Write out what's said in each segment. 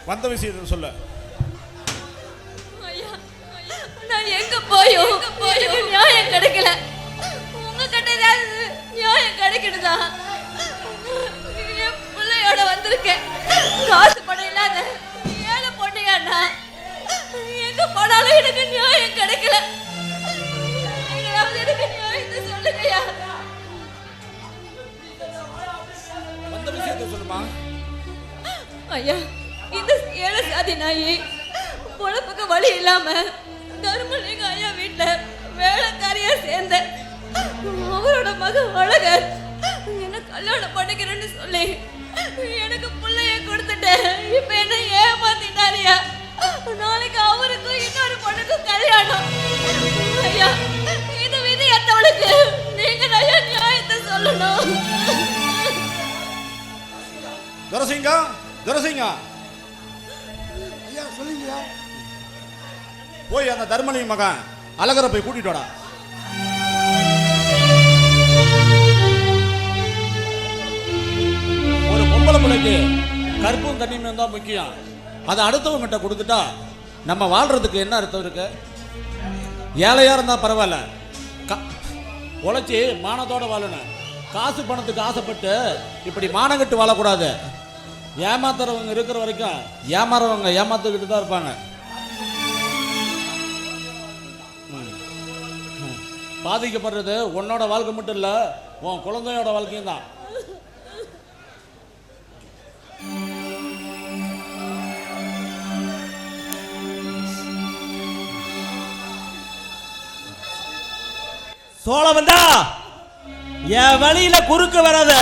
வந்த விஷயத்தை சொல்ல. நான் எங்க போயும் நியாயம் கிடைக்கல. உங்ககிட்ட ஏதாவது நியாயம் கிடைக்கணுதா? என் பிள்ளையோட வந்திருக்கேன். காசு பணம் இல்லாத ஏழை பொண்ணையாண்ணா. எங்க போனாலும் எனக்கு நியாயம் கிடைக்கல. எனக்கு நியாயத்தை சொல்லுங்கய்யா. வந்த விஷயத்தை சொல்லுமா. ஐயா, இந்த ஏழை சாதி நாயி பொழப்புக்கு வழி இல்லாம தர்மலிங்க ஐயா வீட்டுல வேலைக்காரியா சேர்ந்த அவரோட மகன் அழகர் என்ன கல்யாணம் பண்ணிக்கிறேன்னு சொல்லி எனக்கு பிள்ளைய கொடுத்துட்டேன். இப்ப என்ன ஏமாத்திட்டாரியா. நாளைக்கு அவருக்கும் இன்னொரு பொண்ணுக்கும் கல்யாணம். ஐயா, இது விதி எத்தவளுக்கு நீங்க ஐயா நியாயத்தை சொல்லணும். துரசிங்கா, துரசிங்கா ஐயா சொல்லுங்கய்யா. போய் அந்த தர்மலிங்க மகன் அழகரை போய் கூட்டிட்டு வாடா. ஒரு பொம்பளை பிள்ளைக்கு கற்பும் தண்ணியும் தான் முக்கியம். அதை அடுத்தவங்கிட்ட கொடுத்துட்டா நம்ம வாழ்றதுக்கு என்ன அர்த்தம் இருக்கு? ஏழையா இருந்தா பரவாயில்ல, உழைச்சி மானத்தோட வாழணும். காசு பணத்துக்கு ஆசைப்பட்டு இப்படி மானங்கட்டு வாழக்கூடாது. ஏமாத்துறவங்க இருக்கிற வரைக்கும் ஏமாறவங்க ஏமாத்துக்கிட்டு தான் இருப்பாங்க. பாதிக்கப்படுறது உன்னோட வாழ்க்கை மட்டும் இல்ல, உன் குழந்தையோட வாழ்க்கையும் தான். சோழ வந்தா என் வழியில குறுக்க வராத.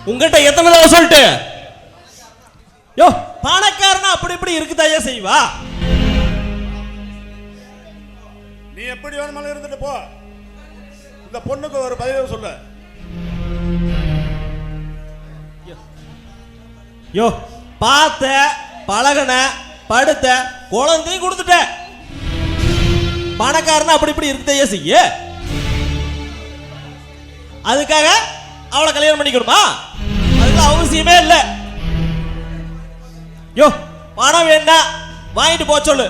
உங்ககிட்ட எத்தனை தடவை சொல்லிட்டு யோ பணக்காரனா அப்படி இப்படி இருக்குதாயா செய்வா. நீ எப்படி வேணுமாலும் இருந்துட்டு போ. இந்த பொண்ணுக்கு ஒரு பதிவு சொல்லு. யோ பார்த்த பழகன படுத்த குழந்தையும் கொடுத்துட்ட. பணக்காரனா அப்படி இப்படி இருக்குதையே செய்ய. அதுக்காக அவளை கல்யாணம் பண்ணிக்கணுமா? அதுக்கு அவசியமே இல்லை. யோ பணம் வேணா வாங்கிட்டு போ சொல்லு.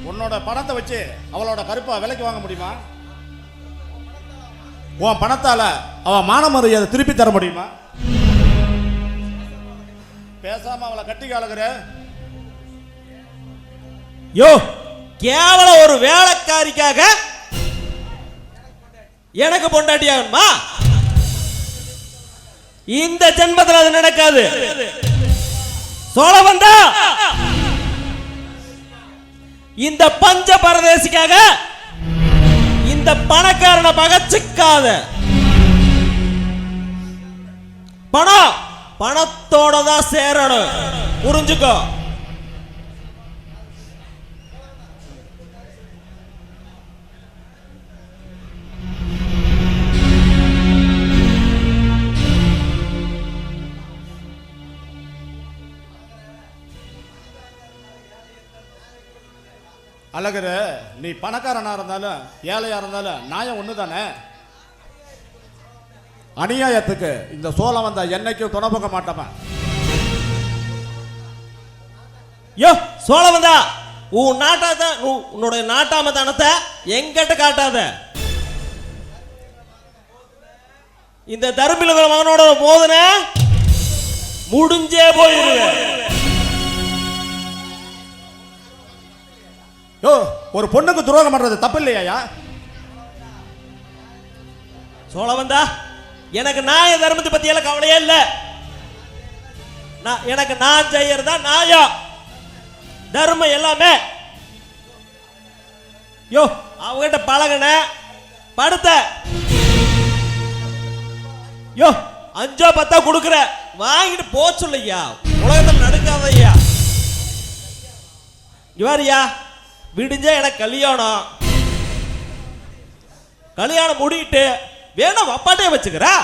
உன்னோட பணத்தை வச்சு அவளோட கருப்பா விலைக்கு வாங்க முடியுமா? உன் பணத்தால அவன் மான மரியாதை திருப்பி தர முடியுமா? பேசாம அவளை கட்டி காலகிற. யோ கேவலம் ஒரு வேலைக்காரிக்காக எனக்கு பொண்டாட்டி ஆகணுமா? இந்த ஜென்மத்தில் அது நடக்காது. சோழ வந்தா இந்த பஞ்ச பரதேசிக்காக இந்த பணக்காரனை பகச்சிக்காத. பணம் பணத்தோட தான் சேரணும், புரிஞ்சுக்கோ. அழகர, நீ பணக்காரனா இருந்தாலும் ஏழையா இருந்தாலும் நியாயம் ஒண்ணு தானே. அநியாயத்துக்கு இந்த சோழம் வந்த என்னைக்கும் துணை போக மாட்டவன். யோ சோழ வந்தா உன் நாட்டாத உன்னுடைய நாட்டாமதானத்தை எங்கிட்ட காட்டாத. இந்த தரும்பில மகனோட மோதன முடிஞ்சே போயிருவேன். யோ ஒரு பொண்ணுக்கு துரோகம் பண்றது தப்பு இல்லையா? சோழ வந்தா எனக்கு நாய தர்மத்தை பத்தி எல்லாம் கவலையே இல்லை. எனக்கு நான் செய்யறதா நாயம் தர்மம் எல்லாமே. யோ அவங்கிட்ட பழகன படுத்த யோ 5-10 கொடுக்குற வாங்கிட்டு போ சொல்லையா. உலகத்தில் நடுக்காதையா. இவாரியா விடிஞ்சா எனக்கு கல்யாணம் முடிட்டு வேணா அப்பாட்டே வச்சுக்கிறா.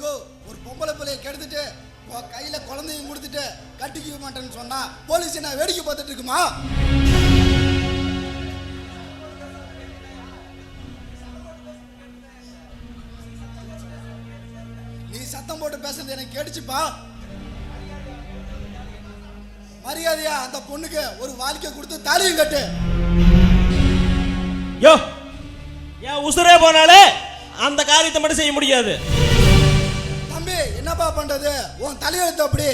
யோ ஒரு பொம்பளை பிள்ளைய கெடுத்துட்டு மாட்டேன்னு சொன்னா போலீஸ் என்ன வேடிக்கை பார்த்துட்டு இருக்குமா? நீ சத்தம் போட்டு பேசுறது எனக்கு கேட்டுச்சுப்பா. மரியாதையா அந்த பொண்ணுக்கு ஒரு வாழ்க்கை கொடுத்து தாலியும் கட்டு. யோ, என் உசுரே போனாலே அந்த காரியத்தை மட்டும் செய்ய முடியாது. தம்பி என்னப்பா பண்றது? உன் தலையெழுத்து அப்படி.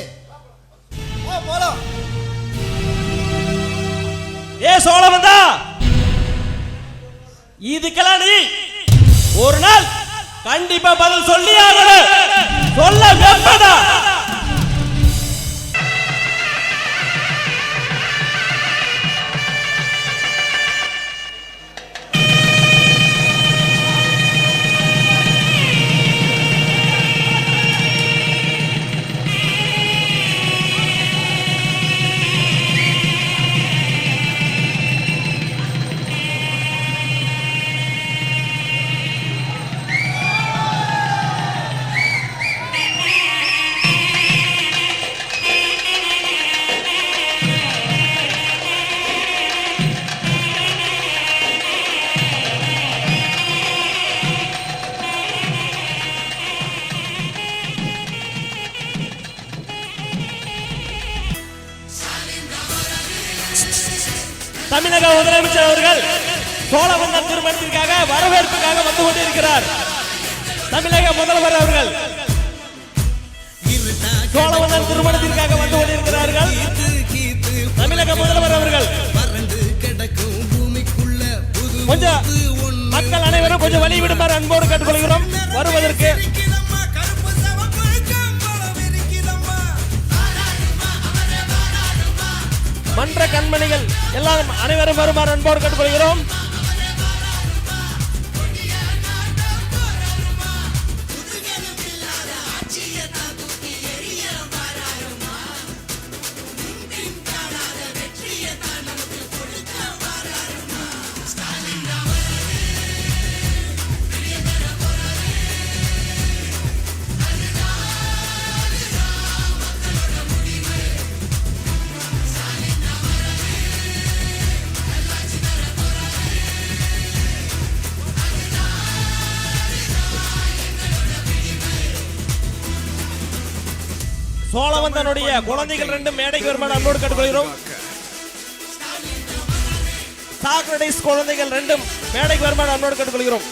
போலாம். ஏ சோழவந்தா, இதுக்கெல்லாம் நீ ஒரு நாள் கண்டிப்பா பதில் சொல்லி ஆகணும். சொல்ல வெப்பதா? தமிழக முதலமைச்சர் அவர்கள் சோழவந்தான் திருமணத்திற்காக வரவேற்புக்காக வந்து கொண்டிருக்கிறார். தமிழக முதல்வர் அவர்கள் சோழவந்தான் திருமணத்திற்காக வந்து கொண்டிருக்கிறார்கள். தமிழக முதல்வர் அவர்கள் கொஞ்சம் மக்கள் அனைவரும் கொஞ்சம் வழி விடுமாறு அன்போடு கேட்டுக்கொள்கிறோம். வருவதற்கு மன்ற கண்மணிகள் எல்லாம் அனைவரும் வருமாறு அன்போடு கேட்டுக்கொள்கிறோம். சோழவந்தனுடைய குழந்தைகள் ரெண்டும் மேடைக்கு வருமாறு அன்போடு கேட்டுக்கொள்கிறோம். சாக்ரடிஸ் குழந்தைகள் ரெண்டும் மேடைக்கு வருமாறு அன்போடு கேட்டுக்கொள்கிறோம்.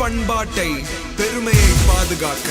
பண்பாட்டை பெருமையை பாதுகாக்க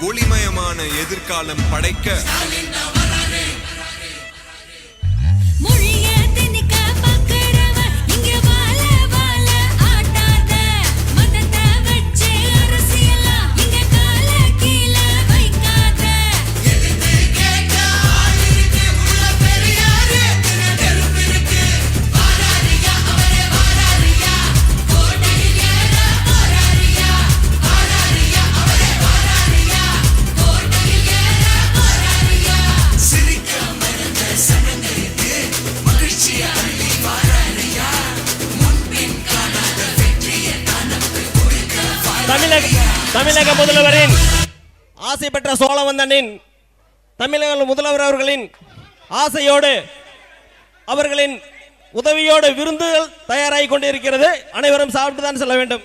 ஒளிமயமான எதிர்காலம் படைக்க மொழிய திணிக்க பார்க்கிறவ இங்க வாழ வாழ ஆட்டாத மதத்தை வச்சு அரசியலா இங்க கால கீழ வைக்காத எதிர்த்து கேட்க ஆள் இருக்கு உள்ள பெரியாரு நெருப்பு இருக்கு வாராரியா அவரே வாராரியா கோட்டையில் ஏற போராரியா வாராரியா அவரே வாராரியா கோட்டையில் ஏற போராரியா சிரிக்க மறந்த சனங்களுக்கு மகிழ்ச்சியா அள்ளி வாராரியா முன்பின் காணாத வெற்றியை கனவு கொடுக்க தமிழக முதல்வரின் ஆசை பெற்ற சோழவந்தனின் தமிழக முதல்வர் அவர்களின் ஆசையோடு அவர்களின் உதவியோடு விருந்துகள் தயாராகி கொண்டிருக்கிறது. அனைவரும் சாப்பிட்டு தான் செல்ல வேண்டும்.